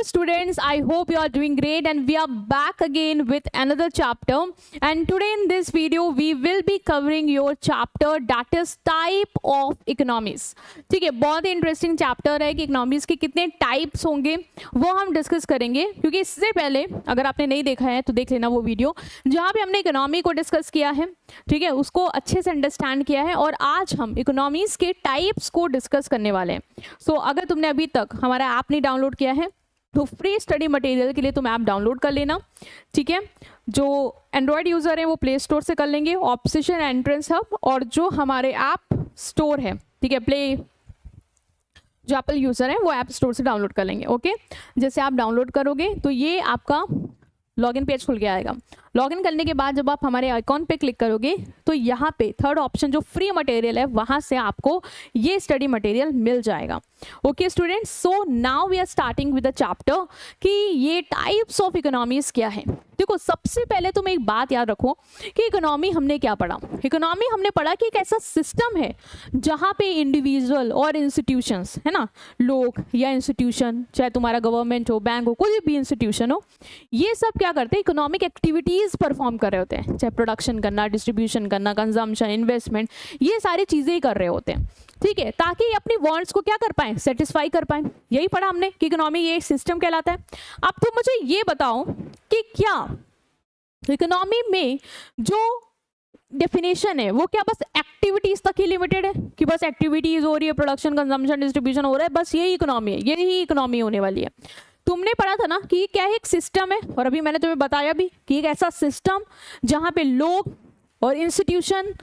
students, I hope you are doing great and we are back again with another chapter, and today in this video we will be covering your chapter that is type of economies. ठीक है, बहुत ही interesting chapter है कि economies के कितने types होंगे वो हम डिस्कस करेंगे, क्योंकि इससे पहले अगर आपने नहीं देखा है तो देख लेना वो वीडियो जहाँ पे हमने इकोनॉमी को डिस्कस किया है, ठीक है, उसको अच्छे से अंडरस्टैंड किया है। और आज हम इकोनॉमीज के टाइप्स को डिस्कस करने वाले हैं। सो अगर तुमने अभी तक हमारा ऐप नहीं डाउनलोड किया है तो फ्री स्टडी मटेरियल के लिए तुम ऐप डाउनलोड कर लेना, ठीक है। जो एंड्रॉयड यूज़र हैं वो प्ले स्टोर से कर लेंगे, ऑप्शन एंट्रेंस हब, और जो हमारे ऐप स्टोर है, ठीक है, जो एप्पल यूज़र हैं वो ऐप स्टोर से डाउनलोड कर लेंगे। ओके, जैसे आप डाउनलोड करोगे तो ये आपका लॉगिन पेज खुल के आएगा। लॉगिन करने के बाद जब आप हमारे आइकॉन पे क्लिक करोगे तो यहाँ पे थर्ड ऑप्शन जो फ्री मटेरियल है वहाँ से आपको ये स्टडी मटेरियल मिल जाएगा। Okay students, so now we are starting with the chapter कि ये टाइप्स ऑफ इकोनॉमीज क्या है। देखो, सबसे पहले तुम एक बात याद रखो कि इकोनॉमी हमने क्या पढ़ा। इकोनॉमी हमने पढ़ा कि एक ऐसा सिस्टम है जहाँ पे इंडिविजुअल और इंस्टीट्यूशंस है ना, लोग या इंस्टीट्यूशन, चाहे तुम्हारा गवर्नमेंट हो, बैंक हो, कोई भी इंस्टीट्यूशन हो, ये सब क्या करते हैं, इकोनॉमिक एक्टिविटीज परफॉर्म कर रहे होते हैं। चाहे प्रोडक्शन करना, डिस्ट्रीब्यूशन करना, कंजम्पशन, इन्वेस्टमेंट, ये सारी चीजें ही कर रहे होते हैं, ठीक है, ताकि अपनी वांट्स को क्या कर पाए, सेटिस्फाई कर पाए। यही पढ़ा हमने कि इकोनॉमी ये सिस्टम कहलाता है। अब तुम मुझे ये बताओ कि क्या इकोनॉमी में जो डेफिनेशन है वो क्या बस एक्टिविटीज तक ही लिमिटेड है कि बस एक्टिविटीज हो रही है, प्रोडक्शन, कंजम्पशन, डिस्ट्रीब्यूशन हो रहा है, बस यही इकोनॉमी है, यही इकोनॉमी होने वाली है। तुमने पढ़ा था ना कि क्या एक सिस्टम है, और अभी मैंने तुम्हें बताया भी कि एक ऐसा सिस्टम जहां पे लोग और इंस्टीट्यूशन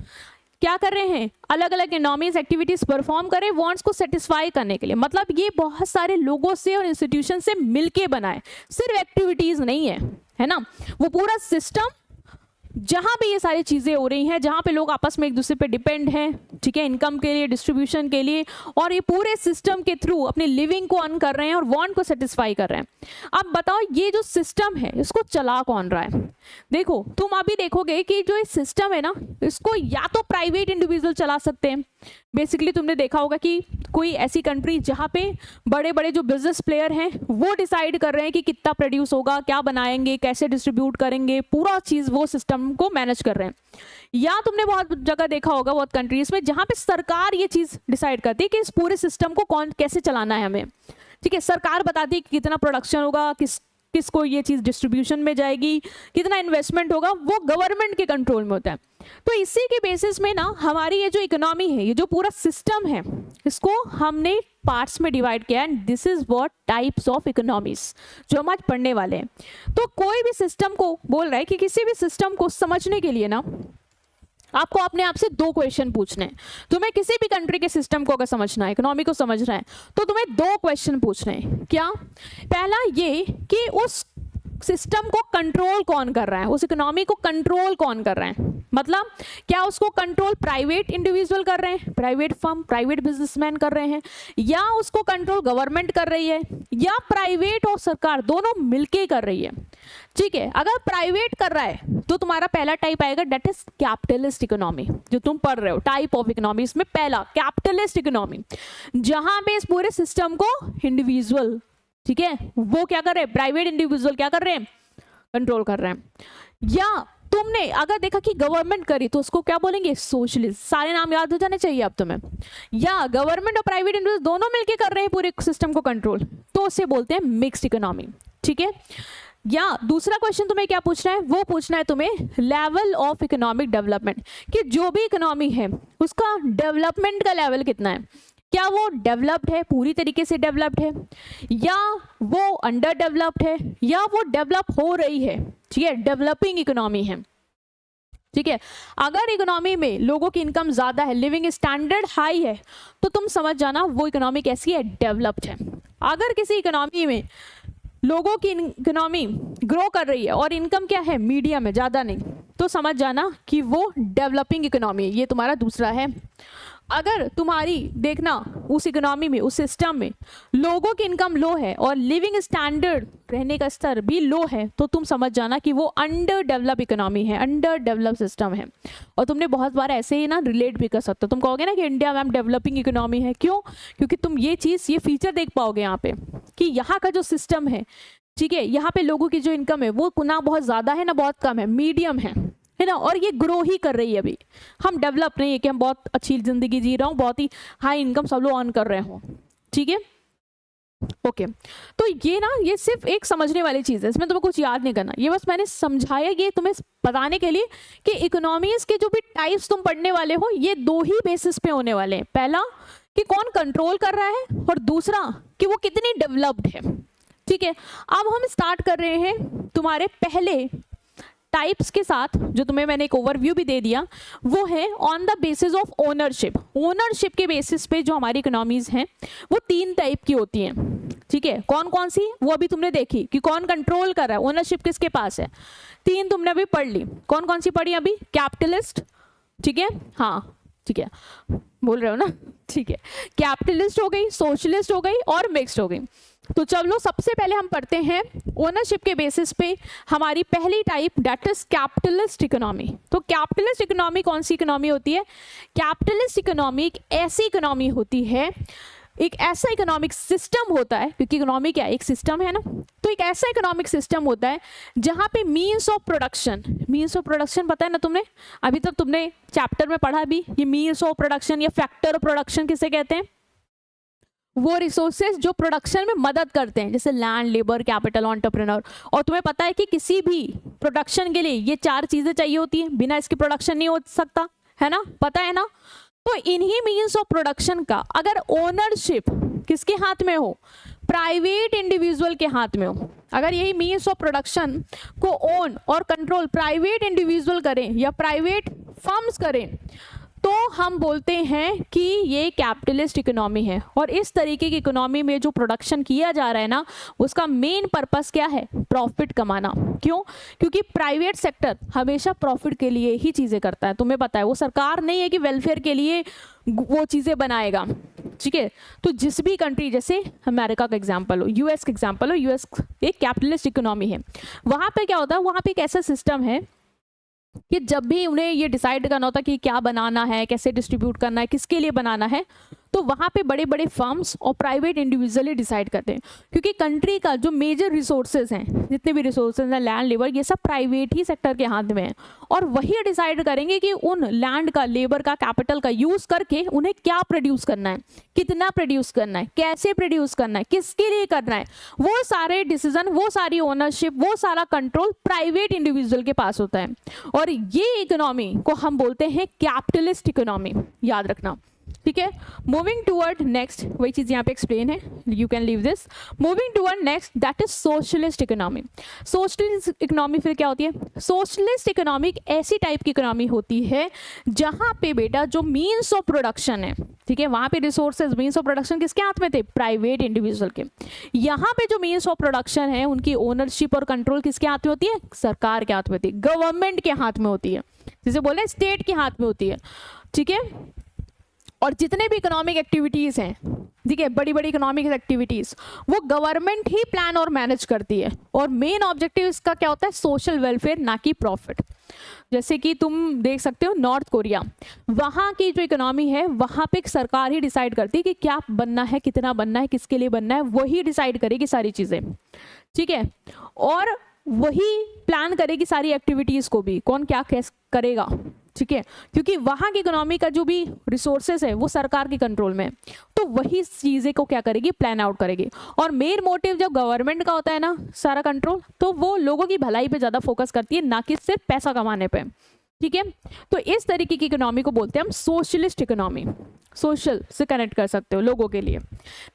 क्या कर रहे हैं, अलग अलग इकोनॉमीज एक्टिविटीज परफॉर्म कर रहे हैं वांट्स को सेटिस्फाई करने के लिए। मतलब ये बहुत सारे लोगों से और इंस्टीट्यूशन से मिलके बना है, सिर्फ एक्टिविटीज नहीं है ना, वो पूरा सिस्टम जहां पे ये सारी चीजें हो रही हैं, जहां पे लोग आपस में एक दूसरे पे डिपेंड हैं, ठीक है, इनकम के लिए, डिस्ट्रीब्यूशन के लिए, और ये पूरे सिस्टम के थ्रू अपनी लिविंग को अर्न कर रहे हैं और वांट को सेटिस्फाई कर रहे हैं। अब बताओ ये जो सिस्टम है इसको चला कौन रहा है। देखो, तुम अभी देखोगे कि जो ये सिस्टम है ना, इसको या तो प्राइवेट इंडिविजुअल चला सकते हैं। बेसिकली तुमने देखा होगा कि कोई ऐसी कंट्री जहाँ पे बड़े बड़े जो बिजनेस प्लेयर हैं वो डिसाइड कर रहे हैं कि कितना प्रोड्यूस होगा, क्या बनाएंगे, कैसे डिस्ट्रीब्यूट करेंगे, पूरा चीज़ वो सिस्टम को मैनेज कर रहे हैं। या तुमने बहुत जगह देखा होगा, बहुत कंट्रीज में, जहाँ पे सरकार ये चीज़ डिसाइड करती है कि इस पूरे सिस्टम को कौन कैसे चलाना है हमें, ठीक है। सरकार बताती है कि कितना प्रोडक्शन होगा, किसको ये चीज़ डिस्ट्रीब्यूशन में जाएगी, कितना इन्वेस्टमेंट होगा, वो गवर्नमेंट के कंट्रोल में होता है। तो इसी के बेसिस में ना हमारी ये जो इकोनॉमी है, ये जो पूरा सिस्टम है, इसको हमने पार्ट्स में डिवाइड किया है। This is what types of economies जो हम आज पढ़ने वाले हैं। तो कोई भी सिस्टम को बोल रहा है कि किसी भी सिस्टम को समझने के लिए ना आपको अपने आप से दो क्वेश्चन पूछने हैं। तुम्हें किसी भी कंट्री के सिस्टम को अगर समझना है, इकोनॉमी को समझना है, तो तुम्हें दो क्वेश्चन पूछने हैं। क्या? पहला ये कि उस सिस्टम को कंट्रोल कौन कर रहा है, उस इकोनॉमी को कंट्रोल कौन कर रहा है। मतलब क्या उसको कंट्रोल प्राइवेट इंडिविजुअल कर रहे हैं, प्राइवेट फर्म, प्राइवेट बिजनेसमैन कर रहे हैं, या उसको कंट्रोल गवर्नमेंट कर रही है, या प्राइवेट और सरकार दोनों मिलके कर रही है, ठीक है। अगर प्राइवेट कर रहा है तो तुम्हारा पहला टाइप आएगा, दैट इज कैपिटलिस्ट इकोनॉमी, जो तुम पढ़ रहे हो टाइप ऑफ इकोनॉमी। इसमें पहला कैपिटलिस्ट इकोनॉमी, जहां पे इस पूरे सिस्टम को इंडिविजुअल, ठीक है, वो क्या कर रहे हैं, प्राइवेट इंडिविजुअल क्या कर रहे हैं, कंट्रोल कर रहे हैं। या तुमने अगर देखा कि गवर्नमेंट करी तो उसको क्या बोलेंगे, सोशलिस्ट। सारे नाम याद हो जाने चाहिए अब तुम्हें। या गवर्नमेंट और प्राइवेट इंडिविजुअल दोनों मिलके कर रहे हैं पूरे सिस्टम को कंट्रोल, तो उसे बोलते हैं मिक्स्ड इकोनॉमी, ठीक है। या दूसरा क्वेश्चन तुम्हें क्या पूछना है, वो पूछना है तुम्हें लेवल ऑफ इकोनॉमिक डेवलपमेंट, कि जो भी इकोनॉमी है उसका डेवलपमेंट का लेवल कितना है। क्या वो डेवलप्ड है, पूरी तरीके से डेवलप्ड है, या वो अंडर डेवलप्ड है, या वो डेवलप हो रही है, ठीक है, डेवलपिंग इकोनॉमी है, ठीक है। अगर इकोनॉमी में लोगों की इनकम ज्यादा है, लिविंग स्टैंडर्ड हाई है, तो तुम समझ जाना वो इकोनॉमी कैसी है, डेवलप्ड है। अगर किसी इकोनॉमी में लोगों की इकोनॉमी ग्रो कर रही है और इनकम क्या है, मीडियम है, ज़्यादा नहीं, तो समझ जाना कि वो डेवलपिंग इकोनॉमी है। ये तुम्हारा दूसरा है। अगर तुम्हारी देखना उस इकोनॉमी में, उस सिस्टम में लोगों की इनकम लो है और लिविंग स्टैंडर्ड, रहने का स्तर भी लो है, तो तुम समझ जाना कि वो अंडर डेवलप इकोनॉमी है, अंडर डेवलप सिस्टम है। और तुमने बहुत बार ऐसे ही ना रिलेट भी कर सकते हो, तुम कहोगे ना कि इंडिया मैम डेवलपिंग इकोनॉमी है, क्यों? क्योंकि तुम ये चीज़, ये फीचर देख पाओगे यहाँ पे कि यहाँ का जो सिस्टम है, ठीक है, यहाँ पे लोगों की जो इनकम है वो ना बहुत ज़्यादा है ना बहुत कम है, मीडियम है ना, और ये ग्रो ही कर रही है। अभी हम डेवलप नहीं है कि हम बहुत अच्छी जिंदगी जी रहा हूँ, बहुत ही हाई इनकम सब लोग अर्न कर रहे हो, ठीक है, ओके। तो ये ना, ये सिर्फ एक समझने वाली चीज़ है, इसमें तुम्हें कुछ याद नहीं करना, ये बस मैंने समझाया ये तुम्हें बताने के लिए कि इकोनॉमीज के जो भी टाइप्स तुम पढ़ने वाले हो ये दो ही बेसिस पे होने वाले हैं। पहला कि कौन कंट्रोल कर रहा है, और दूसरा कि वो कितनी डेवलप्ड है, ठीक है। अब हम स्टार्ट कर रहे हैं तुम्हारे पहले टाइप्स के साथ, जो तुम्हें मैंने एक ओवरव्यू भी दे दिया, वो है on the basis of ownership. Ownership के बेसिस पे जो हमारी इकोनॉमीज हैं वो 3 टाइप की होती हैं, ठीक है। कौन कौन सी, वो अभी तुमने देखी कि कौन कंट्रोल कर रहा है, ओनरशिप किसके पास है, 3 तुमने अभी पढ़ ली। कौन कौन सी पढ़ी अभी? कैपिटलिस्ट, ठीक है, हाँ ठीक है, बोल रहे हो ना, ठीक है, कैपिटलिस्ट हो गई, सोशलिस्ट हो गई और मिक्स्ड हो गई। तो चलो सबसे पहले हम पढ़ते हैं ओनरशिप के बेसिस पे हमारी पहली type, that is capitalist economy. तो कैपिटलिस्ट इकोनॉमी कौन सी इकोनॉमी होती है? कैपिटलिस्ट इकोनॉमी एक ऐसी इकोनॉमी होती है, एक ऐसा इकोनॉमिक सिस्टम होता है, क्योंकि इकोनॉमी क्या है, एक सिस्टम है ना, तो एक ऐसा इकोनॉमिक सिस्टम होता है जहाँ पे means of production, means of production पता है ना तुमने, अभी तक तुमने चैप्टर में पढ़ा भी, ये मीन्स ऑफ प्रोडक्शन या फैक्टर ऑफ प्रोडक्शन किसे कहते हैं? वो रिसोर्सेज जो प्रोडक्शन में मदद करते हैं, जैसे लैंड, लेबर, कैपिटल, एंटरप्रेन्योर। और तुम्हें पता है कि किसी भी प्रोडक्शन के लिए ये 4 चीजें चाहिए होती हैं, बिना इसके प्रोडक्शन नहीं हो सकता, है ना, पता है ना। तो इन्हीं मीन्स ऑफ प्रोडक्शन का अगर ओनरशिप किसके हाथ में हो, प्राइवेट इंडिविजुअल के हाथ में हो, अगर यही मीन्स ऑफ प्रोडक्शन को ओन और कंट्रोल प्राइवेट इंडिविजुअल करें या प्राइवेट फर्म्स करें, तो हम बोलते हैं कि ये कैपिटलिस्ट इकोनॉमी है। और इस तरीके की इकोनॉमी में जो प्रोडक्शन किया जा रहा है ना, उसका मेन पर्पस क्या है? प्रॉफिट कमाना। क्यों? क्योंकि प्राइवेट सेक्टर हमेशा प्रॉफिट के लिए ही चीज़ें करता है, तुम्हें पता है, वो सरकार नहीं है कि वेलफेयर के लिए वो चीज़ें बनाएगा, ठीक है। तो जिस भी कंट्री, जैसे अमेरिका का एग्जाम्पल हो, यूएस का एग्जाम्पल हो, यूएस एक कैपिटलिस्ट इकोनॉमी है, वहाँ पे क्या होता है, वहाँ पे एक ऐसा सिस्टम है कि जब भी उन्हें ये डिसाइड करना होता है कि क्या बनाना है, कैसे डिस्ट्रीब्यूट करना है, किसके लिए बनाना है, तो वहाँ पे बड़े बड़े फर्म्स और प्राइवेट इंडिविजुअली डिसाइड करते हैं। क्योंकि कंट्री का जो मेजर रिसोर्सेज हैं, जितने भी रिसोर्सेज हैं, लैंड, लेबर, ये सब प्राइवेट ही सेक्टर के हाथ में है, और वही डिसाइड करेंगे कि उन लैंड का, लेबर का, कैपिटल का यूज़ करके उन्हें क्या प्रोड्यूस करना है, कितना प्रोड्यूस करना है, कैसे प्रोड्यूस करना है, किसके लिए करना है, वो सारे डिसीजन, वो सारी ओनरशिप, वो सारा कंट्रोल प्राइवेट इंडिविजुअल के पास होता है। और ये इकोनॉमी को हम बोलते हैं कैपिटलिस्ट इकोनॉमी, याद रखना, ठीक है। मूविंग टूवर्ड नेक्स्ट, वही चीज यहाँ पे एक्सप्लेन है, you can leave this. Moving toward next, that is socialist economy. Socialist economy फिर क्या होती है? सोशलिस्ट इकोनॉमी एक ऐसी टाइप की इकोनॉमी होती है जहाँ पे बेटा जो मीन्स ऑफ प्रोडक्शन है, ठीक है, वहाँ पे रिसोर्सेज, मीन्स ऑफ प्रोडक्शन किसके हाथ में थे? प्राइवेट इंडिविजुअल के। यहाँ पे जो मीन्स ऑफ प्रोडक्शन है उनकी ओनरशिप और कंट्रोल किसके हाथ में होती है? सरकार के हाथ में होती है, गवर्नमेंट के हाथ में होती है, जिसे बोले स्टेट के हाथ में होती है, ठीक है। और जितने भी इकोनॉमिक एक्टिविटीज़ हैं, ठीक है, बड़ी बड़ी इकोनॉमिक एक्टिविटीज़, वो गवर्नमेंट ही प्लान और मैनेज करती है, और मेन ऑब्जेक्टिव इसका क्या होता है? सोशल वेलफेयर, ना कि प्रॉफिट। जैसे कि तुम देख सकते हो नॉर्थ कोरिया, वहाँ की जो इकोनॉमी है, वहाँ पे एक सरकार ही डिसाइड करती है कि क्या बनना है, कितना बनना है, किसके लिए बनना है, वही डिसाइड करेगी सारी चीज़ें, ठीक है। और वही प्लान करेगी सारी एक्टिविटीज़ को भी, कौन क्या कैसे करेगा, ठीक है, क्योंकि वहाँ की इकोनॉमी का जो भी रिसोर्सेज है वो सरकार के कंट्रोल में है, तो वही चीज़ें को क्या करेगी? प्लान आउट करेगी। और मेन मोटिव जब गवर्नमेंट का होता है ना सारा कंट्रोल, तो वो लोगों की भलाई पे ज़्यादा फोकस करती है, ना कि सिर्फ पैसा कमाने पे, ठीक है। तो इस तरीके की इकोनॉमी को बोलते हैं हम सोशलिस्ट इकोनॉमी, सोशल से कनेक्ट कर सकते हो लोगों के लिए।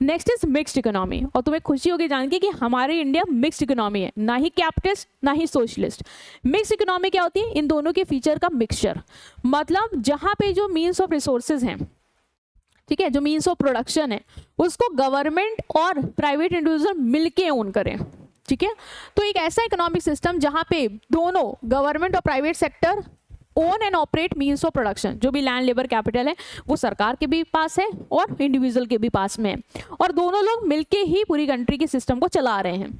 नेक्स्ट इज मिक्स्ड इकोनॉमी, और तुम्हें खुशी होगी जान के कि हमारे इंडिया मिक्स्ड इकोनॉमी है, ना ही कैपिटलिस्ट ना ही सोशलिस्ट। मिक्स्ड इकोनॉमी क्या होती है? इन दोनों के फीचर का मिक्सचर, मतलब जहाँ पे जो मीन्स ऑफ रिसोर्सेज हैं, ठीक है, जो मीन्स ऑफ प्रोडक्शन है, उसको गवर्नमेंट और प्राइवेट इंडिविजुअल मिलके ओन करें, ठीक है। तो एक ऐसा इकोनॉमिक सिस्टम जहाँ पे दोनों गवर्नमेंट और private sector own and operate means of production, जो भी लैंड लेबर कैपिटल है वो सरकार के भी पास है और इंडिविजुअल के भी पास में है, और दोनों लोग मिलके ही पूरी कंट्री के सिस्टम को चला रहे हैं।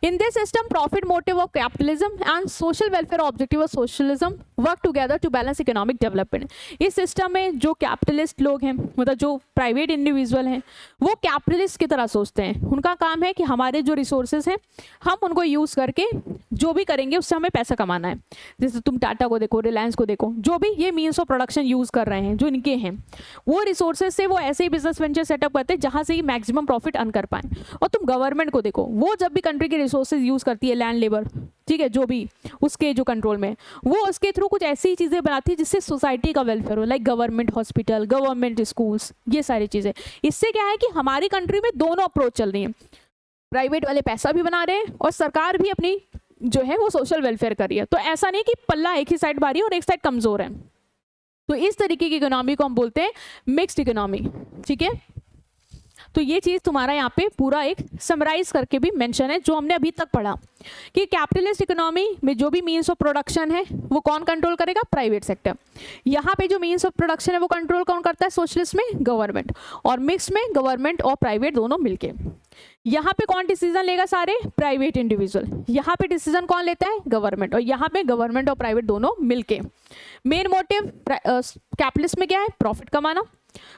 In this system, profit motive of capitalism and social welfare objective of socialism work together to balance economic development. इस सिस्टम में जो कैपिटलिस्ट लोग हैं, मतलब जो प्राइवेट इंडिविजुअल हैं, वो कैपिटलिस्ट की तरह सोचते हैं। उनका काम है कि हमारे जो रिसोर्सेज हैं हम उनको यूज़ करके जो भी करेंगे उससे हमें पैसा कमाना है। जैसे तुम टाटा को देखो, रिलायंस को देखो, जो भी ये मीन्स ऑफ प्रोडक्शन यूज़ कर रहे हैं जो इनके हैं, वो रिसोर्सेज से वो ऐसे ही बिजनेस वेंचर सेटअप करते हैं जहाँ से ही मैक्सिमम प्रॉफिट अर्न कर पाएँ। और तुम गवर्नमेंट को देखो, वो जब भी कंट्री के रिसोर्सेज यूज़ करती है, लैंड लेबर, ठीक है, जो भी उसके जो कंट्रोल में, वो उसके थ्रू कुछ ऐसी चीज़ें बनाती है जिससे सोसाइटी का वेलफेयर हो, like government hospital, government schools, ये सारी चीज़ें। इससे क्या है कि हमारी कंट्री में दोनों अप्रोच चल रही है, प्राइवेट वाले पैसा भी बना रहे हैं और सरकार भी अपनी जो है वो सोशल वेलफेयर कर रही है। तो ऐसा नहीं कि पल्ला एक ही साइड भारी है और एक साइड कमज़ोर है। तो इस तरीके की इकोनॉमी को हम बोलते हैं मिक्स्ड इकोनॉमी, ठीक है। तो ये चीज़ तुम्हारा यहाँ पे पूरा एक समराइज करके भी मेंशन है जो हमने अभी तक पढ़ा कि कैपिटलिस्ट इकोनॉमी में जो भी मीन्स ऑफ प्रोडक्शन है वो कौन कंट्रोल करेगा, प्राइवेट सेक्टर। यहाँ पे जो मीन्स ऑफ प्रोडक्शन है वो कंट्रोल कौन करता है, सोशलिस्ट में गवर्नमेंट, और मिक्स में गवर्नमेंट और प्राइवेट दोनों मिलके। यहाँ पे कौन डिसीजन लेगा, सारे प्राइवेट इंडिविजुअल। यहाँ पे डिसीजन कौन लेता है, गवर्नमेंट, और यहाँ पे गवर्नमेंट और प्राइवेट दोनों मिलके। मेन मोटिव कैपिटलिस्ट में क्या है, प्रॉफिट कमाना,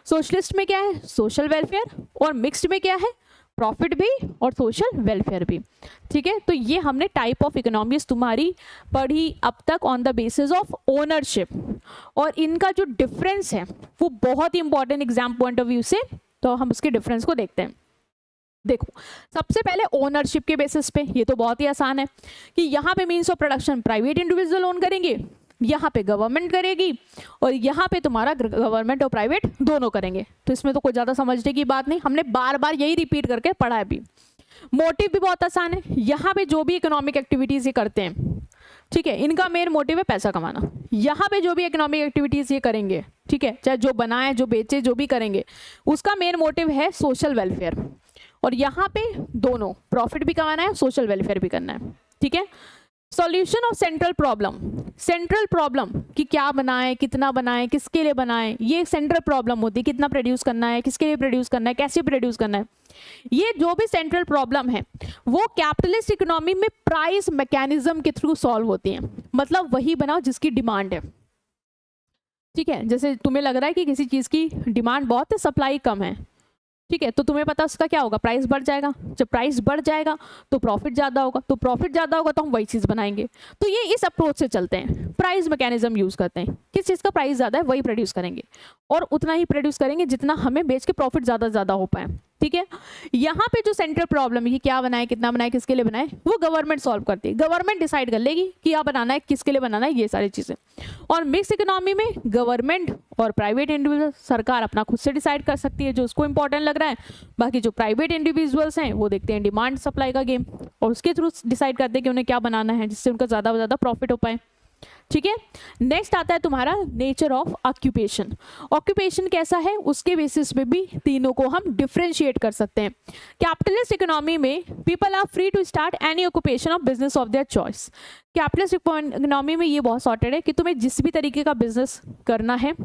सोशलिस्ट में क्या है, सोशल वेलफेयर, और मिक्स्ड में क्या है, प्रॉफिट भी और सोशल वेलफेयर भी, ठीक है। तो ये हमने टाइप ऑफ इकोनॉमीज तुम्हारी पढ़ी अब तक on the basis of ownership, और इनका जो डिफरेंस है वो बहुत ही important exam point of view से, तो हम उसके डिफरेंस को देखते हैं। देखो, सबसे पहले ओनरशिप के बेसिस पे ये तो बहुत ही आसान है कि यहाँ पे means of production private individual own करेंगे, यहाँ पे गवर्नमेंट करेगी, और यहाँ पे तुम्हारा गवर्नमेंट और प्राइवेट दोनों करेंगे। तो इसमें तो कोई ज़्यादा समझने की बात नहीं, हमने बार बार यही रिपीट करके पढ़ा है अभी। मोटिव भी बहुत आसान है, यहाँ पे जो भी इकोनॉमिक एक्टिविटीज़ ये करते हैं, ठीक है, इनका मेन मोटिव है पैसा कमाना। यहाँ पे जो भी इकोनॉमिक एक्टिविटीज़ ये करेंगे, ठीक है, चाहे जो बनाए, जो बेचे, जो भी करेंगे, उसका मेन मोटिव है सोशल वेलफेयर। और यहाँ पे दोनों प्रॉफिट भी कमाना है, सोशल वेलफेयर भी करना है, ठीक है। Solution of central problem, central problem कि क्या बनाए, कितना बनाए, किसके लिए बनाए, ये सेंट्रल प्रॉब्लम होती है। कितना प्रोड्यूस करना है, किसके लिए प्रोड्यूस करना है, कैसे प्रोड्यूस करना है, ये जो भी सेंट्रल प्रॉब्लम है वो कैपिटलिस्ट इकोनॉमी में प्राइस मैकेनिज्म के थ्रू सॉल्व होती है। मतलब वही बनाओ जिसकी डिमांड है, ठीक है। जैसे तुम्हें लग रहा है कि किसी चीज़ की डिमांड बहुत है, सप्लाई कम है, ठीक है, तो तुम्हें पता उसका क्या होगा, प्राइस बढ़ जाएगा। जब प्राइस बढ़ जाएगा तो प्रॉफिट ज़्यादा होगा, तो प्रॉफिट ज़्यादा होगा तो हम वही चीज़ बनाएंगे। तो ये इस अप्रोच से चलते हैं, प्राइस मैकेनिज्म यूज़ करते हैं। किस चीज़ का प्राइस ज़्यादा है वही प्रोड्यूस करेंगे, और उतना ही प्रोड्यूस करेंगे जितना हमें बेच के प्रॉफिट ज़्यादा हो पाए, ठीक है। यहाँ पे जो सेंट्रल प्रॉब्लम है कि क्या बनाए, कितना बनाए, किसके लिए बनाए, वो गवर्नमेंट सॉल्व करती है। गवर्नमेंट डिसाइड कर लेगी कि क्या बनाना है, किसके लिए बनाना है, ये सारी चीज़ें। और मिक्स इकोनॉमी में गवर्नमेंट और प्राइवेट इंडिविजुअल, सरकार अपना खुद से डिसाइड कर सकती है जो उसको इंपॉर्टेंट लग रहा है। बाकी जो प्राइवेट इंडिविजुअल्स हैं वो देखते हैं डिमांड सप्लाई का गेम, और उसके थ्रू डिसाइड करते हैं कि उन्हें क्या बनाना है जिससे उनका ज़्यादा से ज़्यादा प्रॉफिट हो पाए, ठीक है। नेक्स्ट आता है तुम्हारा नेचर ऑफ ऑक्यूपेशन। ऑक्यूपेशन कैसा है उसके बेसिस पे भी तीनों को हम डिफरेंशिएट कर सकते हैं। कैपिटलिस्ट इकोनॉमी में people are free to start any occupation of business of their choice. Capitalist economy में ये बहुत सॉर्टेड है कि तुम्हें जिस भी तरीके का बिजनेस करना है,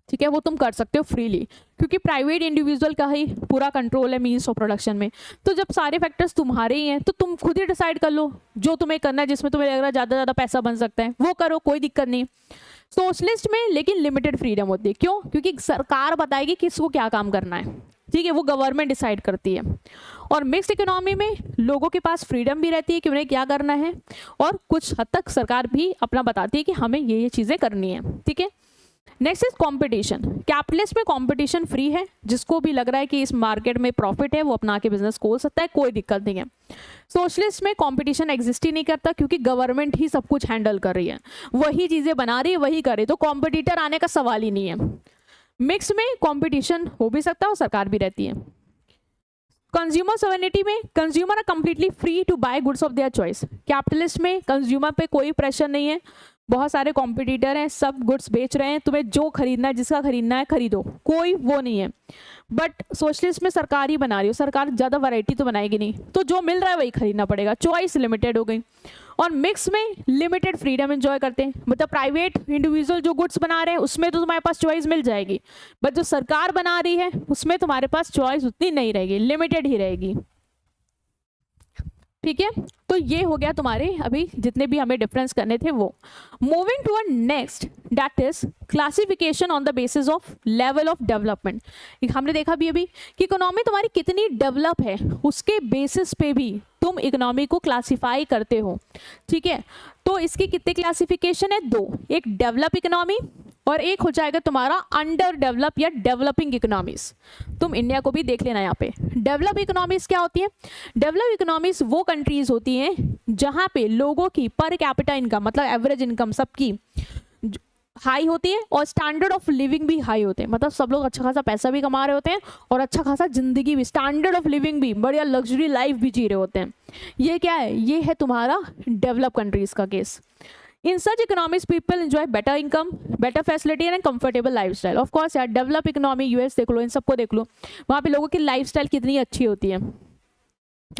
ठीक है, वो तुम कर सकते हो फ्रीली, क्योंकि प्राइवेट इंडिविजुअल का ही पूरा कंट्रोल है मीन्स ऑफ प्रोडक्शन में। तो जब सारे फैक्टर्स तुम्हारे ही हैं तो तुम खुद ही डिसाइड कर लो जो तुम्हें करना है, जिसमें तुम्हें लग रहा है ज़्यादा पैसा बन सकता है वो करो, कोई दिक्कत नहीं। सोशलिस्ट में लेकिन लिमिटेड फ्रीडम होती है, क्यों, क्योंकि सरकार बताएगी किसको क्या काम करना है, ठीक है, वो गवर्नमेंट डिसाइड करती है। और मिक्स्ड इकोनॉमी में लोगों के पास फ्रीडम भी रहती है कि उन्हें क्या करना है, और कुछ हद तक सरकार भी अपना बताती है कि हमें ये चीज़ें करनी है, ठीक है। Next is competition. कैपिटलिस्ट में कंपटीशन फ्री है, जिसको भी लग रहा है कि इस मार्केट में प्रॉफिट है वो अपना के बिजनेस खोल सकता है, कोई दिक्कत नहीं है। सोशलिस्ट में कंपटीशन एग्जिस्ट ही नहीं करता, क्योंकि गवर्नमेंट ही सब कुछ हैंडल कर रही है, वही चीज़ें बना रही है, वही करे, तो कॉम्पिटिटर आने का सवाल ही नहीं है। मिक्स में कंपटीशन हो भी सकता है और सरकार भी रहती है। कंज्यूमर सोवेनिटी में consumer are completely free to buy goods of their choice. Capitalist में कंज्यूमर पे कोई प्रेशर नहीं है, बहुत सारे कॉम्पिटिटर हैं, सब गुड्स बेच रहे हैं, तुम्हें जो खरीदना है, जिसका खरीदना है खरीदो, कोई वो नहीं है। बट सोशलिस्ट में सरकार ही बना रही हो, सरकार ज़्यादा वैरायटी तो बनाएगी नहीं, तो जो मिल रहा है वही खरीदना पड़ेगा, चॉइस लिमिटेड हो गई। और मिक्स में लिमिटेड फ्रीडम एंजॉय करते हैं, मतलब प्राइवेट इंडिविजुअल जो गुड्स बना रहे हैं उसमें तो तुम्हारे पास चॉइस मिल जाएगी, बट जो सरकार बना रही है उसमें तुम्हारे पास चॉइस उतनी नहीं रहेगी, लिमिटेड ही रहेगी। ठीक है, तो ये हो गया तुम्हारे अभी जितने भी हमें डिफरेंस करने थे वो। Moving to a next, that is classification on the basis of level of development. हमने देखा भी अभी कि इकोनॉमी तुम्हारी कितनी डेवलप है उसके बेसिस पे भी तुम इकोनॉमी को क्लासिफाई करते हो। ठीक है, तो इसकी कितने क्लासिफिकेशन है? दो, एक डेवलप इकोनॉमी और एक हो जाएगा तुम्हारा अंडर डेवलप या डेवलपिंग इकोनॉमीज। तुम इंडिया को भी देख लेना यहाँ पे। डेवलप इकोनॉमीज क्या होती है? डेवलप इकोनॉमीज वो कंट्रीज होती हैं जहाँ पे लोगों की पर कैपिटा इनकम, मतलब एवरेज इनकम सबकी हाई होती है और स्टैंडर्ड ऑफ लिविंग भी हाई होते हैं, मतलब सब लोग अच्छा खासा पैसा भी कमा रहे होते हैं और अच्छा खासा जिंदगी भी, स्टैंडर्ड ऑफ लिविंग भी, बढ़िया लग्जरी लाइफ भी जी रहे होते हैं। ये क्या है? ये है तुम्हारा डेवलप कंट्रीज का case. In such economies, people enjoy better income, better facility and comfortable lifestyle. Of course यार, डेवलप इकोनॉमी यूएस देख लो, इन सबको देख लो, वहाँ पे लोगों की लाइफस्टाइल कितनी अच्छी होती है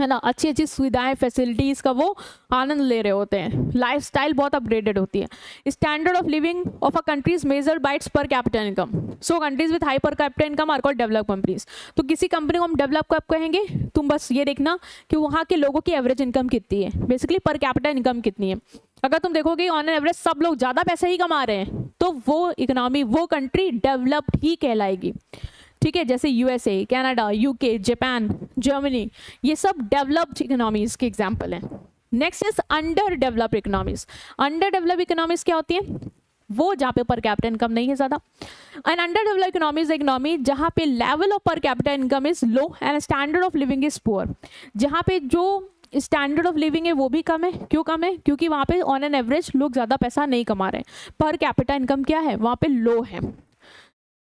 ना, अच्छी अच्छी सुविधाएं, फैसिलिटीज़ का वो आनंद ले रहे होते हैं, लाइफस्टाइल बहुत अपग्रेडेड होती है। Standard of living of a countries measured by its per capita income. So countries with high per capita income are called develop countries. तो किसी कंपनी को हम डेवलप कब कहेंगे? तुम बस ये देखना कि वहाँ के लोगों की एवरेज इनकम कितनी है, बेसिकली पर कैपिटा इनकम कितनी है। अगर तुम देखोगे ऑन एन एवरेज सब लोग ज़्यादा पैसा ही कमा रहे हैं तो वो इकोनॉमी, वो कंट्री डेवलप्ड ही कहलाएगी। ठीक है, जैसे USA, Canada, UK, Japan, Germany, ये सब डेवलप्ड इकोनॉमीज के एग्जांपल हैं। Next is under developed economies. Under developed economies क्या होती है? वो जहाँ पे पर कैपिटा इनकम नहीं है ज़्यादा। And under developed economies economy जहाँ पे लेवल ऑफ पर capita income is low and standard of living is poor. जहाँ पे जो स्टैंडर्ड ऑफ लिविंग है वो भी कम है। क्यों कम है? क्योंकि वहाँ पे ऑन एन एवरेज लोग ज़्यादा पैसा नहीं कमा रहे हैं, पर कैपिटा इनकम क्या है? वहाँ पे लो है।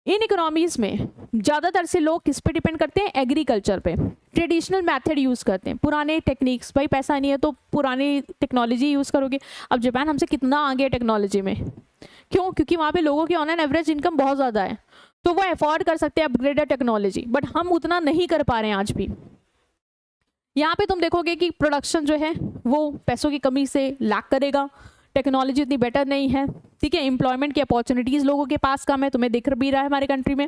इन इकोनॉमीज में ज़्यादातर से लोग किस पे डिपेंड करते हैं? एग्रीकल्चर पे। ट्रेडिशनल मेथड यूज़ करते हैं, पुराने टेक्निक्स। भाई पैसा नहीं है तो पुरानी टेक्नोलॉजी यूज़ करोगे। अब जापान हमसे कितना आगे है टेक्नोलॉजी में, क्यों? क्योंकि वहाँ पे लोगों की ऑन एन एवरेज इनकम बहुत ज़्यादा है, तो वो अफोर्ड कर सकते हैं अपग्रेडेड टेक्नोलॉजी, बट हम उतना नहीं कर पा रहे हैं आज भी। यहाँ पे तुम देखोगे कि प्रोडक्शन जो है वो पैसों की कमी से लैक करेगा, टेक्नोलॉजी इतनी बेटर नहीं है। ठीक है, एम्प्लॉयमेंट की अपॉर्चुनिटीज़ लोगों के पास कम है, तुम्हें दिख भी रहा है हमारे कंट्री में।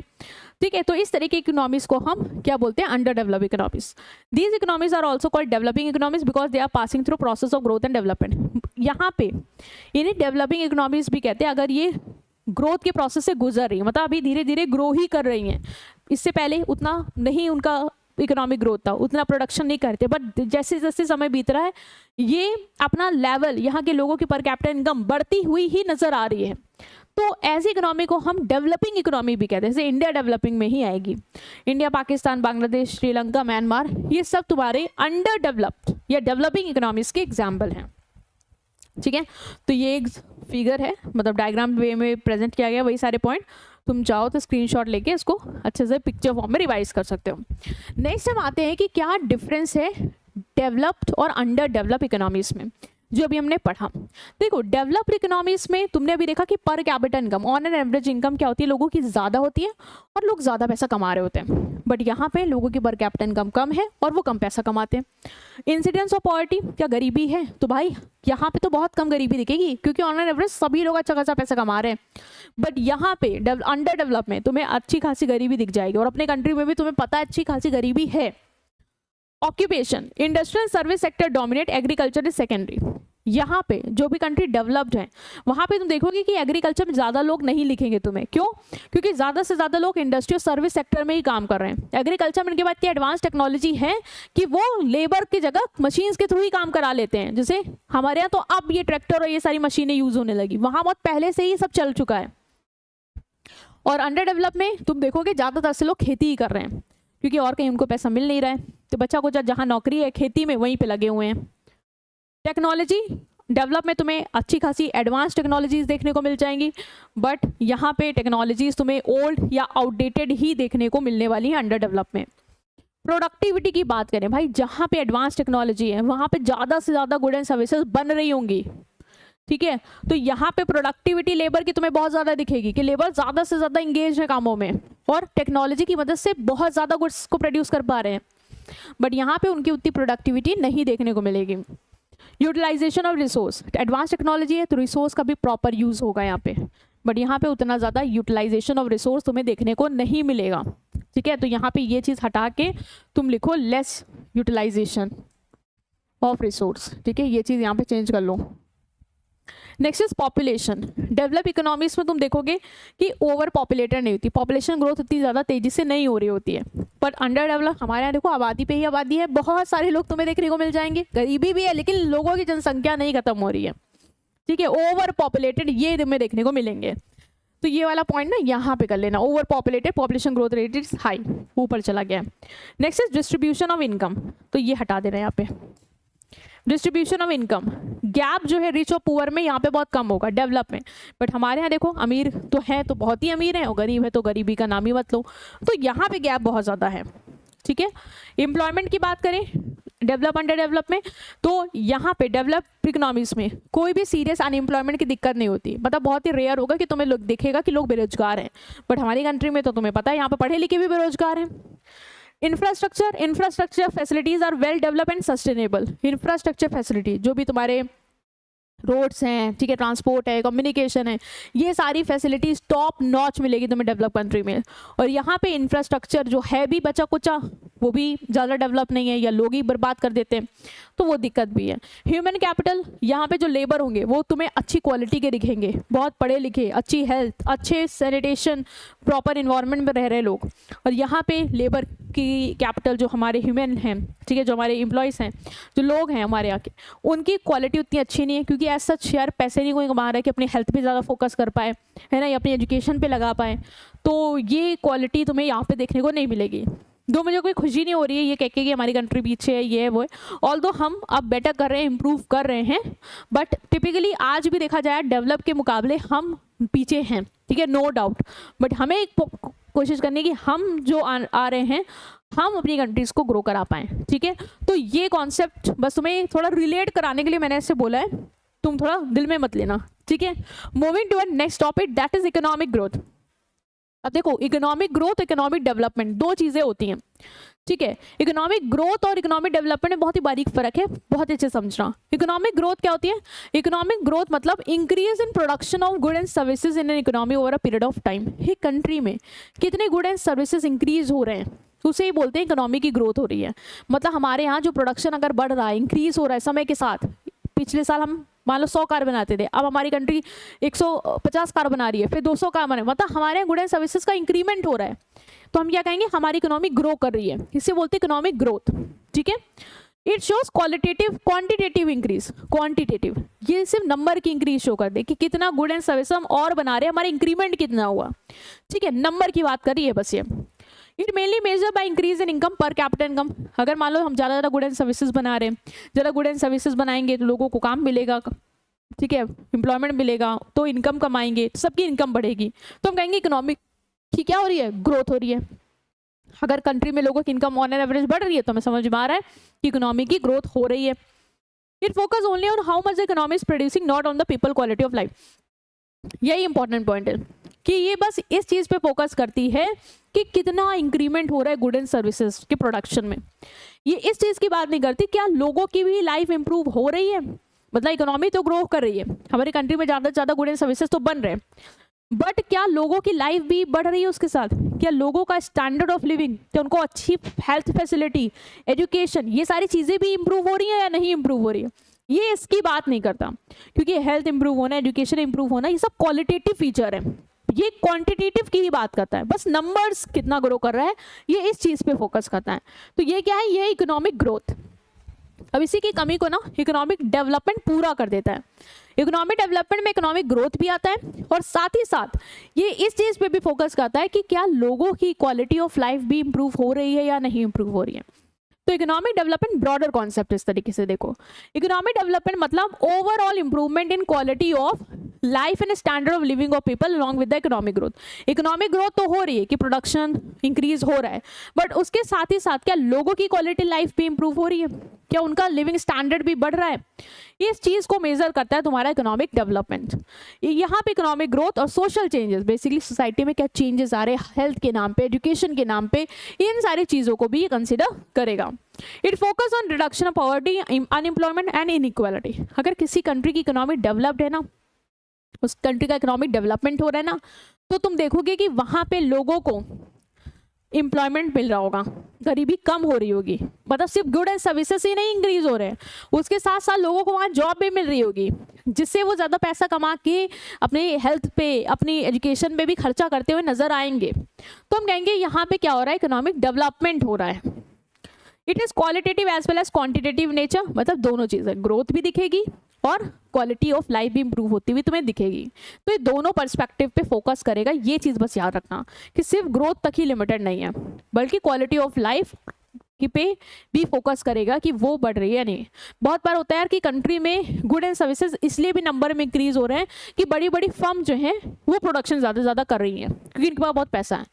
ठीक है, तो इस तरह की इकोनॉमीज को हम क्या बोलते हैं? Under develop economies. These economies are also called developing economies because they are passing through process of growth and development. यहाँ पे इन्हें डेवलपिंग इकोनॉमीज भी कहते हैं अगर ये ग्रोथ के प्रोसेस से गुजर रही है, मतलब अभी धीरे धीरे ग्रो ही कर रही हैं। इससे पहले उतना नहीं उनका इकोनॉमिक ग्रोथ था, उतना प्रोडक्शन नहीं करते, बट जैसे जैसे समय बीत रहा है ये अपना लेवल, यहाँ के लोगों की पर कैपिटा इनकम बढ़ती हुई ही नजर आ रही है। तो ऐसी इकोनॉमी को हम डेवलपिंग इकोनॉमी भी कहते हैं। जैसे इंडिया डेवलपिंग में ही आएगी। इंडिया, पाकिस्तान, बांग्लादेश, श्रीलंका, म्यांमार, ये सब तुम्हारे अंडर डेवलप्ड या डेवलपिंग इकोनॉमीज के एग्जाम्पल हैं। ठीक है, तो ये एक फिगर है, मतलब डायग्राम वे में प्रेजेंट किया गया वही सारे पॉइंट। तुम चाहो तो स्क्रीनशॉट लेके इसको अच्छे से पिक्चर फॉर्म में रिवाइज कर सकते हो। नेक्स्ट हम आते हैं कि क्या डिफरेंस है डेवलप्ड और अंडर डेवलप इकोनॉमीज में, जो अभी हमने पढ़ा। देखो, डेवलप्ड इकोनॉमीज में तुमने अभी देखा कि पर capita income, on an average income क्या होती है? लोगों की ज़्यादा होती है और लोग ज़्यादा पैसा कमा रहे होते हैं। बट यहाँ पे लोगों की पर कैपिटा इनकम कम है और वो कम पैसा कमाते हैं। इंसिडेंस ऑफ पॉवर्टी, क्या गरीबी है? तो भाई यहाँ पे तो बहुत कम गरीबी दिखेगी क्योंकि ऑन एन एवरेज सभी लोग अच्छा खासा पैसा कमा रहे हैं। बट यहाँ पे अंडर डेवलप में तुम्हें अच्छी खासी गरीबी दिख जाएगी, और अपने कंट्री में भी तुम्हें पता है अच्छी खासी गरीबी है। Occupation, industrial service sector dominate, agriculture is secondary. यहाँ पे जो भी कंट्री डेवलप्ड है वहाँ पे तुम देखोगे कि एग्रीकल्चर में ज़्यादा लोग नहीं लिखेंगे तुम्हें। क्यों? क्योंकि ज़्यादा से ज़्यादा लोग इंडस्ट्रियल सर्विस सेक्टर में ही काम कर रहे हैं। एग्रीकल्चर में इनके बाद की एडवांस टेक्नोलॉजी है कि वो लेबर की जगह मशीन्स के थ्रू ही काम करा लेते हैं। जैसे हमारे यहाँ तो अब ये ट्रैक्टर और ये सारी मशीनें यूज़ होने लगी, वहाँ बहुत पहले से ही सब चल चुका है। और अंडर डेवलप में तुम देखोगे ज़्यादातर से लोग खेती ही कर रहे हैं क्योंकि और कहीं उनको पैसा मिल नहीं रहा है, तो बच्चा को जहाँ नौकरी है खेती में वहीं पे लगे हुए हैं। टेक्नोलॉजी डेवलप में तुम्हें अच्छी खासी एडवांस टेक्नोलॉजीज देखने को मिल जाएंगी, बट यहाँ पे टेक्नोलॉजीज तुम्हें ओल्ड या आउटडेटेड ही देखने को मिलने वाली है अंडर डेवलप में। प्रोडक्टिविटी की बात करें, भाई जहाँ पे एडवांस टेक्नोलॉजी है वहाँ पे ज़्यादा से ज़्यादा गुड एंड सर्विसेज बन रही होंगी, ठीक है। तो यहाँ पे प्रोडक्टिविटी लेबर की तुम्हें बहुत ज़्यादा दिखेगी कि लेबर ज़्यादा से ज़्यादा इंगेज है कामों में और टेक्नोलॉजी की मदद से बहुत ज़्यादा गुड्स को प्रोड्यूस कर पा रहे हैं, बट यहाँ पे उनकी उतनी प्रोडक्टिविटी नहीं देखने को मिलेगी। Utilization of resource, advance technology है तो रिसोर्स का भी प्रॉपर यूज़ होगा यहाँ पे, बट यहाँ पे उतना ज़्यादा यूटिलाइजेशन ऑफ रिसोर्स तुम्हें देखने को नहीं मिलेगा। ठीक है, तो यहाँ पे ये चीज़ हटा के तुम लिखो लेस यूटिलाइजेशन ऑफ रिसोर्स। ठीक है, ये चीज़ यहाँ पे चेंज कर लो। Next is population. Develop economies में तुम देखोगे कि ओवर पॉपुलेटेड नहीं होती, पॉपुलेशन ग्रोथ इतनी ज़्यादा तेजी से नहीं हो रही होती है, पर अंडर डेवलप हमारे यहाँ देखो आबादी पे ही आबादी है, बहुत सारे लोग तुम्हें देखने को मिल जाएंगे, गरीबी भी है लेकिन लोगों की जनसंख्या नहीं खत्म हो रही है। ठीक है, ओवर पॉपुलेटेड ये तुम्हें देखने को मिलेंगे, तो ये वाला पॉइंट ना यहाँ पे कर लेना, over populated, population growth rate is high, ऊपर चला गया। Next is distribution of income, तो ये हटा देना यहाँ पे। डिस्ट्रीब्यूशन ऑफ इनकम, गैप जो है रिच और पुअर में यहाँ पे बहुत कम होगा डेवलप में, बट हमारे यहाँ देखो अमीर तो है तो बहुत ही अमीर है और गरीब है तो गरीबी का नाम ही मत लो, तो यहाँ पे गैप बहुत ज़्यादा है। ठीक है, एम्प्लॉयमेंट की बात करें डेवलप अंडर डेवलप में, तो यहाँ पे डेवलप इकोनॉमीज में कोई भी सीरियस अनएम्प्लॉयमेंट की दिक्कत नहीं होती, मतलब बहुत ही रेयर होगा कि तुम्हें लोग दिखेगा कि लोग बेरोजगार हैं, बट हमारी कंट्री में तो तुम्हें पता है यहाँ पे पढ़े लिखे भी बेरोजगार हैं। Infrastructure facilities are well develop and sustainable. Infrastructure facility जो भी तुम्हारे रोड्स हैं, ठीक है, ट्रांसपोर्ट है, कम्युनिकेशन है, ये सारी फैसिलिटीज टॉप नॉच मिलेगी तुम्हें डेवलप कंट्री में। और यहाँ पे इंफ्रास्ट्रक्चर जो है भी बचा कुचा, वो भी ज़्यादा डेवलप नहीं है या लोग ही बर्बाद कर देते हैं, तो वो दिक्कत भी है। ह्यूमन कैपिटल, यहाँ पे जो लेबर होंगे वो तुम्हें अच्छी क्वालिटी के दिखेंगे, बहुत पढ़े लिखे, अच्छी हेल्थ, अच्छे सैनिटेशन, प्रॉपर इन्वायरमेंट में रह रहे लोग। और यहाँ पे लेबर की कैपिटल जो हमारे ह्यूमन हैं, ठीक है, जो हमारे एम्प्लॉयज़ हैं, जो लोग हैं हमारे यहाँ के, उनकी क्वालिटी उतनी अच्छी नहीं है, क्योंकि एज सच यार पैसे नहीं कोई कमा रहा है कि अपनी हेल्थ पे ज़्यादा फोकस कर पाए, है ना, या अपनी एजुकेशन पे लगा पाए, तो ये क्वालिटी तुम्हें यहाँ पे देखने को नहीं मिलेगी। दो मुझे कोई खुशी नहीं हो रही है ये कह के कि हमारी कंट्री पीछे है, ये है वो है, ऑल्दो हम अब बेटर कर रहे हैं, इम्प्रूव कर रहे हैं, बट टिपिकली आज भी देखा जाए डेवलप के मुकाबले हम पीछे हैं। ठीक है, नो डाउट, बट हमें एक कोशिश करनी कि हम जो आ रहे हैं हम अपनी कंट्रीज को ग्रो करा पाएँ। ठीक है, तो ये कॉन्सेप्ट बस तुम्हें थोड़ा रिलेट कराने के लिए मैंने ऐसे बोला है, तुम थोड़ा दिल में मत लेना। ठीक है, moving to next topic that is economic growth. अब देखो इकोनॉमिक ग्रोथ, इकोनॉमिक डेवलपमेंट दो चीजें होती हैं। ठीक है, इकोनॉमिक ग्रोथ और इकोनॉमिक डेवलपमेंट में बहुत ही बारीक फर्क है, बहुत अच्छे समझना। इकोनॉमिक ग्रोथ क्या होती है? इकोनॉमिक ग्रोथ मतलब increase in production of good and services in an economy over a period of time. एक कंट्री में कितने गुड एंड सर्विसेज इंक्रीज हो रहे हैं उसे ही बोलते हैं इकोनॉमी की ग्रोथ हो रही है। मतलब हमारे यहाँ जो प्रोडक्शन अगर बढ़ रहा है, इंक्रीज हो रहा है समय के साथ, पिछले साल हम मान लो 100 कार बनाते थे, अब हमारी कंट्री 150 कार बना रही है, फिर 200 कार बने, मतलब हमारे यहाँ गुड एंड सर्विसेज का इंक्रीमेंट हो रहा है, तो हम क्या कहेंगे? हमारी इकोनॉमी ग्रो कर रही है, इसे बोलते हैं इकोनॉमिक ग्रोथ। ठीक है, it shows qualitative quantitative increase. Quantitative ये सिर्फ नंबर की इंक्रीज शो कर दे कि कितना गुड एंड सर्विस हम और बना रहे हैं, हमारा इंक्रीमेंट कितना हुआ। ठीक है, नंबर की बात कर रही है बस ये। It mainly measure by increase in income पर कैपिटल इनकम। अगर मान लो हम ज़्यादा गुड एंड सर्विसेज बना रहे हैं, ज़्यादा गुड एंड सर्विसेज बनाएंगे तो लोगों को काम मिलेगा, ठीक है, एम्प्लॉयमेंट मिलेगा, तो इनकम कमाएंगे, तो सबकी इनकम बढ़ेगी, तो हम कहेंगे इकोनॉमिक की क्या हो रही है? ग्रोथ हो रही है। अगर कंट्री में लोगों की इनकम ऑन एन एवरेज बढ़ रही है तो हमें समझ में आ रहा है कि इकोनॉमी की ग्रोथ हो रही है। It focus only on how much the economy is producing, not on the people quality of life. यही इंपॉर्टेंट पॉइंट है कि ये बस इस चीज़ पे फोकस करती है कि कितना इंक्रीमेंट हो रहा है गुड एंड सर्विसेज के प्रोडक्शन में। ये इस चीज़ की बात नहीं करती क्या लोगों की भी लाइफ इंप्रूव हो रही है। मतलब इकोनॉमी तो ग्रो कर रही है, हमारी कंट्री में ज़्यादा से ज़्यादा गुड एंड सर्विसेज तो बन रहे हैं, बट क्या लोगों की लाइफ भी बढ़ रही है उसके साथ? क्या लोगों का स्टैंडर्ड ऑफ लिविंग, क्या उनको अच्छी हेल्थ फैसिलिटी, एजुकेशन, ये सारी चीज़ें भी इंप्रूव हो रही हैं या नहीं इंप्रूव हो रही है? ये इसकी बात नहीं करता, क्योंकि हेल्थ इंप्रूव होना, एजुकेशन इंप्रूव होना, ये सब क्वालिटेटिव फीचर है। ये क्वांटिटेटिव की ही बात करता है, बस नंबर्स कितना ग्रो कर रहा है ये इस चीज़ पे फोकस करता है। तो ये क्या है? ये इकोनॉमिक ग्रोथ। अब इसी की कमी को ना इकोनॉमिक डेवलपमेंट पूरा कर देता है। इकोनॉमिक डेवलपमेंट में इकोनॉमिक ग्रोथ भी आता है और साथ ही साथ ये इस चीज़ पे भी फोकस करता है कि क्या लोगों की क्वालिटी ऑफ लाइफ भी इंप्रूव हो रही है या नहीं इंप्रूव हो रही है। तो इकोनॉमिक डेवलपमेंट ब्रॉडर कॉन्सेप्ट इस तरीके से देखो। इकोनॉमिक डेवलपमेंट मतलब overall improvement in quality of life and standard of living of people along with the economic growth. Economic growth तो हो रही है कि प्रोडक्शन इंक्रीज हो रहा है, बट उसके साथ ही साथ क्या लोगों की क्वालिटी लाइफ भी इंप्रूव हो रही है, क्या उनका लिविंग स्टैंडर्ड भी बढ़ रहा है? इस चीज को मेजर करता है तुम्हारा इकोनॉमिक डेवलपमेंट। यहाँ पे इकोनॉमिक ग्रोथ और सोशल चेंजेस, बेसिकली सोसाइटी में क्या चेंजेस आ रहे हैं हेल्थ के नाम पे, एजुकेशन के नाम पे, इन सारी चीजों को भी ये कंसिडर करेगा। It focus on reduction of poverty, unemployment and inequality. अगर किसी कंट्री की इकोनॉमी डेवलप्ड है ना, उस कंट्री का इकोनॉमिक डेवलपमेंट हो रहा है ना, तो तुम देखोगे कि वहां पे लोगों को एम्प्लॉयमेंट मिल रहा होगा, गरीबी कम हो रही होगी। मतलब सिर्फ गुड एंड सर्विसेज ही नहीं इंक्रीज हो रहे हैं, उसके साथ साथ लोगों को वहाँ जॉब भी मिल रही होगी, जिससे वो ज़्यादा पैसा कमा के अपनी हेल्थ पे, अपनी एजुकेशन पे भी खर्चा करते हुए नजर आएंगे। तो हम कहेंगे यहाँ पे क्या हो रहा है, इकोनॉमिक डेवलपमेंट हो रहा है। It is qualitative as well as quantitative nature, मतलब दोनों चीज़ें, ग्रोथ भी दिखेगी और क्वालिटी ऑफ लाइफ भी इंप्रूव होती हुई तुम्हें दिखेगी। तो ये दोनों पर्सपेक्टिव पे फोकस करेगा। ये चीज़ बस याद रखना कि सिर्फ ग्रोथ तक ही लिमिटेड नहीं है, बल्कि क्वालिटी ऑफ लाइफ की पे भी फोकस करेगा कि वो बढ़ रही है नहीं। बहुत बार होता है यार कि कंट्री में गुड एंड सर्विसेज इसलिए भी नंबर में इंक्रीज हो रहे हैं कि बड़ी बड़ी फर्म जो है वो प्रोडक्शन ज़्यादा से ज़्यादा कर रही हैं क्योंकि इनके पास बहुत पैसा है,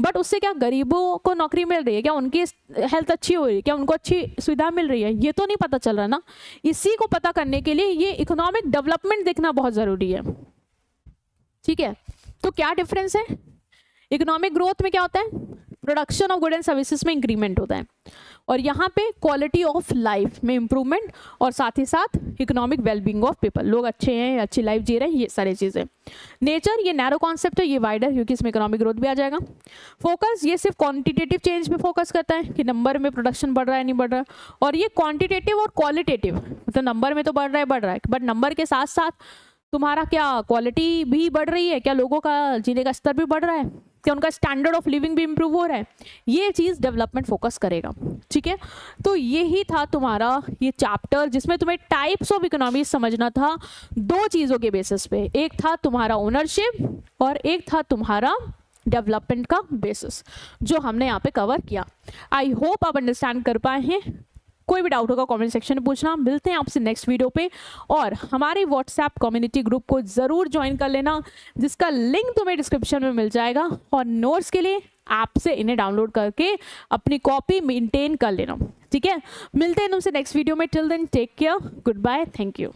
बट उससे क्या गरीबों को नौकरी मिल रही है, क्या उनकी हेल्थ अच्छी हो रही है, क्या उनको अच्छी सुविधा मिल रही है, ये तो नहीं पता चल रहा ना। इसी को पता करने के लिए ये इकोनॉमिक डेवलपमेंट देखना बहुत ज़रूरी है। ठीक है, तो क्या डिफरेंस है? इकोनॉमिक ग्रोथ में क्या होता है, production of good and services में इंक्रीमेंट होता है, और यहाँ पे क्वालिटी ऑफ लाइफ में इंप्रूवमेंट, और साथ ही साथ इकोनॉमिक वेलबींग ऑफ पीपल, लोग अच्छे हैं, अच्छी लाइफ जी रहे हैं, ये सारी चीज़ें। नेचर ये नैरो कॉन्सेप्ट है, ये वाइडर क्योंकि इसमें इकोनॉमिक ग्रोथ भी आ जाएगा। फोकस ये सिर्फ क्वांटिटेटिव चेंज पे फोकस करता है कि नंबर में प्रोडक्शन बढ़ रहा है नहीं बढ़ रहा है, और ये क्वांटिटेटिव और क्वालिटेटिव, मतलब नंबर में तो बढ़ रहा है, बट नंबर के साथ साथ तुम्हारा क्या क्वालिटी भी बढ़ रही है, क्या लोगों का जीने का स्तर भी बढ़ रहा है, क्या उनका स्टैंडर्ड ऑफ लिविंग भी इंप्रूव हो रहा है, ये चीज़ डेवलपमेंट फोकस करेगा। ठीक है, तो यही था तुम्हारा ये चैप्टर जिसमें तुम्हें टाइप्स ऑफ इकोनॉमीज समझना था दो चीज़ों के बेसिस पे, एक था तुम्हारा ओनरशिप और एक था तुम्हारा डेवलपमेंट का बेसिस, जो हमने यहाँ पे कवर किया। आई होप आप अंडरस्टैंड कर पाए हैं। कोई भी डाउट होगा कमेंट सेक्शन में पूछना। मिलते हैं आपसे नेक्स्ट वीडियो पे, और हमारे व्हाट्सएप कम्युनिटी ग्रुप को ज़रूर ज्वाइन कर लेना, जिसका लिंक तुम्हें डिस्क्रिप्शन में मिल जाएगा, और नोट्स के लिए ऐप से इन्हें डाउनलोड करके अपनी कॉपी मेंटेन कर लेना। ठीक है, मिलते हैं तुमसे नेक्स्ट वीडियो में। Till then take care, good bye, thank you.